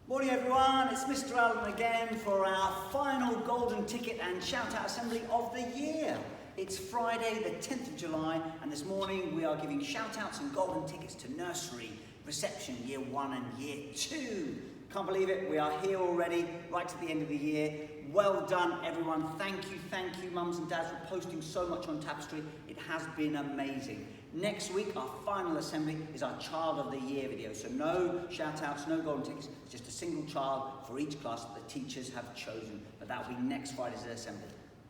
Morning everyone, it's Mr. Allen again for our final golden ticket and shout out assembly of the year. It's Friday the 10th of July and this morning we are giving shout outs and golden tickets to Nursery, Reception Year 1 and Year 2. Can't believe it, we are here already, right to the end of the year. Well done everyone, thank you mums and dads for posting so much on Tapestry. It has been amazing. Next week, our final assembly is our Child of the Year video. So no shout outs, no golden tickets, it's just a single child for each class that the teachers have chosen. But that will be next Friday's assembly.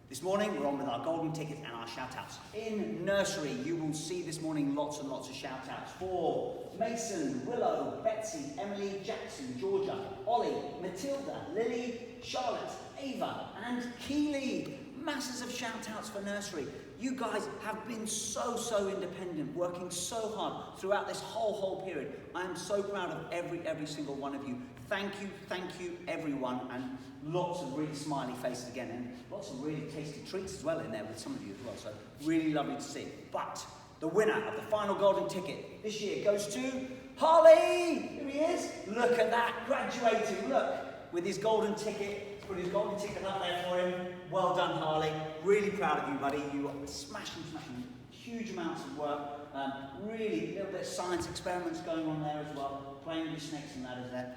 This morning, we're on with our golden tickets and our shout outs. In Nursery, you will see this morning lots and lots of shout outs for Mason, Willow, Betsy, Emily, Jackson, Georgia, Ollie, Matilda, Lily, Charlotte, Ava and Keely. Masses of shout outs for Nursery. You guys have been so independent, working so hard throughout this whole period. I am so proud of every single one of you. Thank you everyone, and lots of really smiley faces again, and lots of really tasty treats as well in there with some of you as well, so really lovely to see. But the winner of the final golden ticket this year goes to Harley! Here he is, look at that, graduating, look, with his golden ticket. Put his golden ticket up there for him. Well done, Harley. Really proud of you, buddy. You are smashing huge amounts of work. Really, a little bit of science experiments going on there as well. Playing with snakes and ladders there.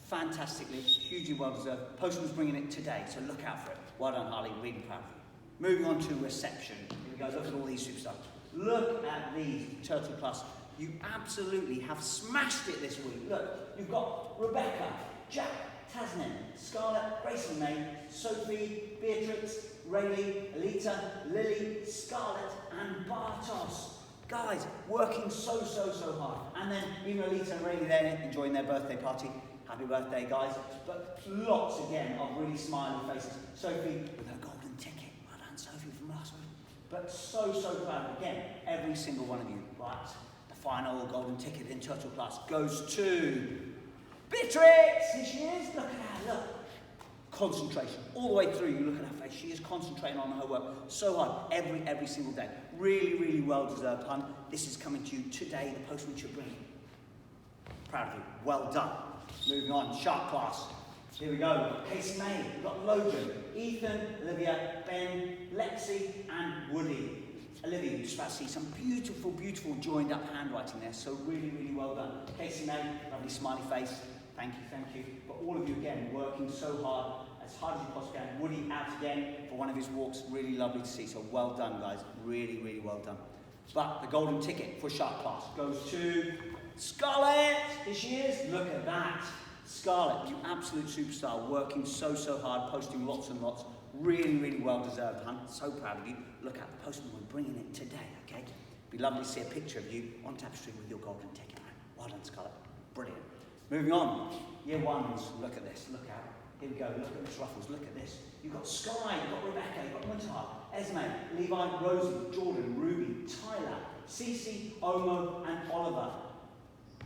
Fantastically, hugely well deserved. Postman's bringing it today, so look out for it. Well done, Harley. Really proud of you. Moving on to reception. Here we go. Look at all these superstars. Look at these Turtle Plus. You absolutely have smashed it this week. Look, you've got Rebecca, Jack, Tasnim, Scarlett, Grace and May, Sophie, Beatrix, Rayleigh, Alita, Lily, Scarlett and Bartos. Guys, working so hard. And then even Alita and Rayleigh there enjoying their birthday party. Happy birthday, guys. But lots again of really smiley faces. Sophie with her golden ticket. Well done, Sophie, from last week. But so proud again, every single one of you. Right, the final golden ticket in Turtle Class goes to Beatrix! Here she is, look at her, look. Concentration, all the way through, you look at her face, she is concentrating on her work so hard, every single day. Really well deserved, hun. This is coming to you today, the postman should bring. Proud of you, well done. Moving on, Shark Class. Here we go, we've got Casey May, we've got Logan, Ethan, Olivia, Ben, Lexi and Woody. Olivia, you're just about to see some beautiful joined up handwriting there, so really well done. Casey May, lovely smiley face, thank you. But all of you again, working so hard as you possibly can. Woody out again for one of his walks, really lovely to see, so well done guys, really well done. But the golden ticket for Shark Class goes to Scarlett! Here she is, look at that. Scarlett, you absolute superstar, working so hard, posting lots and lots. Really well deserved, hun. So proud of you. Look out, the postman will be bringing it today, okay? Be lovely to see a picture of you on Tapestry with your golden ticket. Well done, Scarlett. Brilliant. Moving on. Year ones, look at this, look out. Here we go, look at Miss Ruffles, look at this. You've got Sky, you've got Rebecca, you've got Muntar, Esme, Levi, Rosie, Jordan, Ruby, Tyler, Cece, Omo, and Oliver.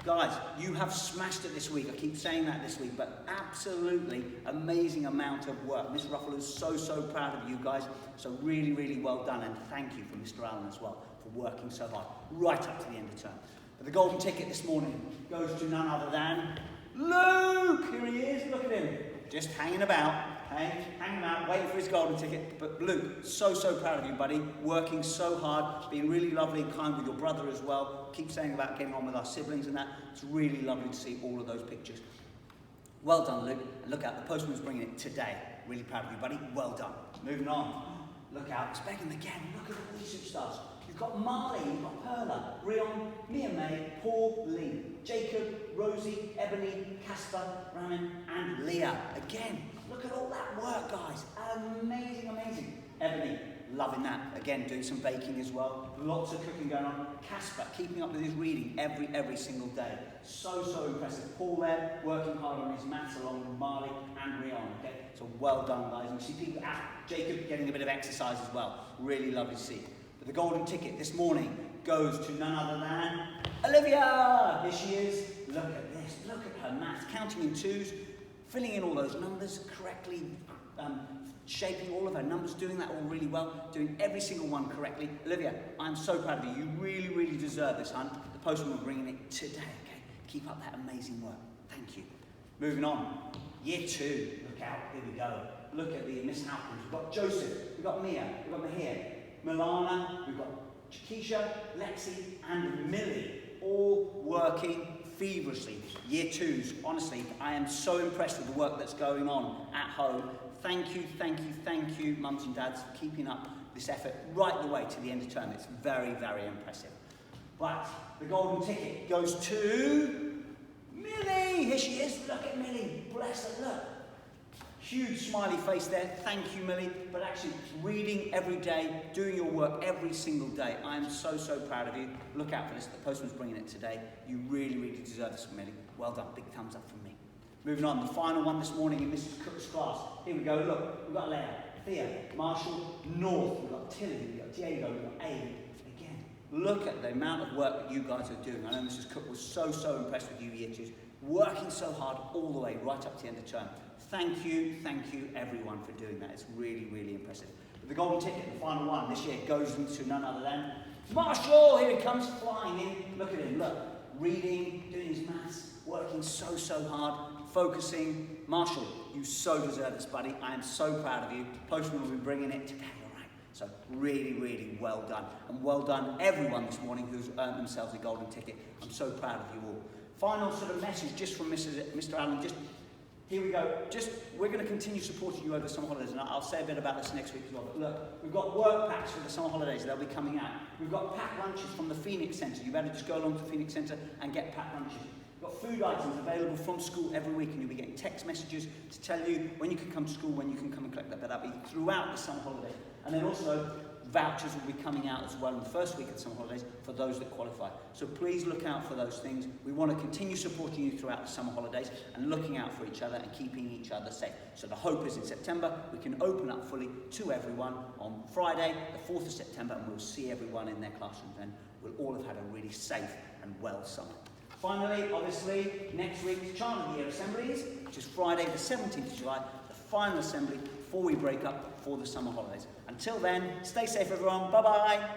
Guys, you have smashed it this week. I keep saying that this week, but absolutely amazing amount of work. Miss Ruffle is so proud of you guys. So really well done, and thank you for Mr. Allen as well for working so hard right up to the end of term. But the golden ticket this morning goes to none other than Luke. Here he is. Look at him, just hanging about. Hanging out, waiting for his golden ticket. But Luke, so proud of you, buddy. Working so hard, being really lovely and kind with your brother as well. Keep saying about getting on with our siblings and that. It's really lovely to see all of those pictures. Well done, Luke. And look out, the postman's bringing it today. Really proud of you, buddy. Well done. Moving on. Look out, it's Megan again. Look at all these superstars. You've got Marley, you've got Perla, Rion, Mia May, Paul, Lee, Jacob, Rosie, Ebony, Casper, Ramin, and Leah. Again, look at all that work, guys. Amazing. Ebony, loving that. Again, doing some baking as well. Lots of cooking going on. Casper, keeping up with his reading every single day. So impressive. Paul there, working hard on his maths along with Marley and Rion. Okay, so well done, guys. And you see people, Jacob getting a bit of exercise as well. Really lovely to see. But the golden ticket this morning goes to none other than Olivia. Here she is. Look at this. Look at her maths, counting in twos, filling in all those numbers correctly, shaping all of her numbers, doing that all really well, doing every single one correctly. Olivia, I'm so proud of you. You really deserve this, hun. The postman will bring it today, okay? Keep up that amazing work. Thank you. Moving on, year 2, look out, here we go. Look at the Miss Hopkins. We've got Joseph, we've got Mia, we've got Mahir, Milana, we've got Keisha, Lexi and Millie, all working feverishly. Year 2s, honestly, I am so impressed with the work that's going on at home. Thank you, mums and dads, for keeping up this effort right the way to the end of term. It's very, very impressive. But the golden ticket goes to Millie. Here she is. Look at Millie. Bless her. Look. Huge smiley face there. Thank you, Millie. But actually, reading every day, doing your work every single day. I am so, so proud of you. Look out for this. The postman's bringing it today. You really, really deserve this, Millie. Well done. Big thumbs up from me. Moving on, the final one this morning in Mrs. Cook's class. Here we go. Look, we've got Leia, Thea, Marshall, North. We've got Tilly. We've got Diego. We've got Abe. Again, look at the amount of work that you guys are doing. I know Mrs. Cook was so, so impressed with you year 2s. Working so hard all the way right up to the end of term. Thank you, everyone, for doing that. It's really, really impressive. But the golden ticket, the final one this year, goes into none other than Marshall. Here he comes flying in. Look at him, look. Reading, doing his maths, working so, so hard, focusing. Marshall, you so deserve this, buddy. I am so proud of you. Postman will be bringing it today, all right? So really, really well done. And well done, everyone this morning who's earned themselves a golden ticket. I'm so proud of you all. Final sort of message just from Mr. Allen. Here we go. We're going to continue supporting you over the summer holidays, and I'll say a bit about this next week as well. But look, we've got work packs for the summer holidays. They'll be coming out. We've got packed lunches from the Phoenix Centre. You better just go along to the Phoenix Centre and get packed lunches. We've got food items available from school every week, and you'll be getting text messages to tell you when you can come to school, when you can come and collect that. But that'll be throughout the summer holidays. And then also, vouchers will be coming out as well in the first week of the summer holidays for those that qualify. So please look out for those things. We want to continue supporting you throughout the summer holidays and looking out for each other and keeping each other safe. So the hope is in September we can open up fully to everyone on Friday, the 4th of September, and we'll see everyone in their classrooms then. We'll all have had a really safe and well summer. Finally, obviously, next week's Child of the Year assemblies, which is Friday the 17th of July, the final assembly before we break up for the summer holidays. Until then, stay safe everyone, bye-bye.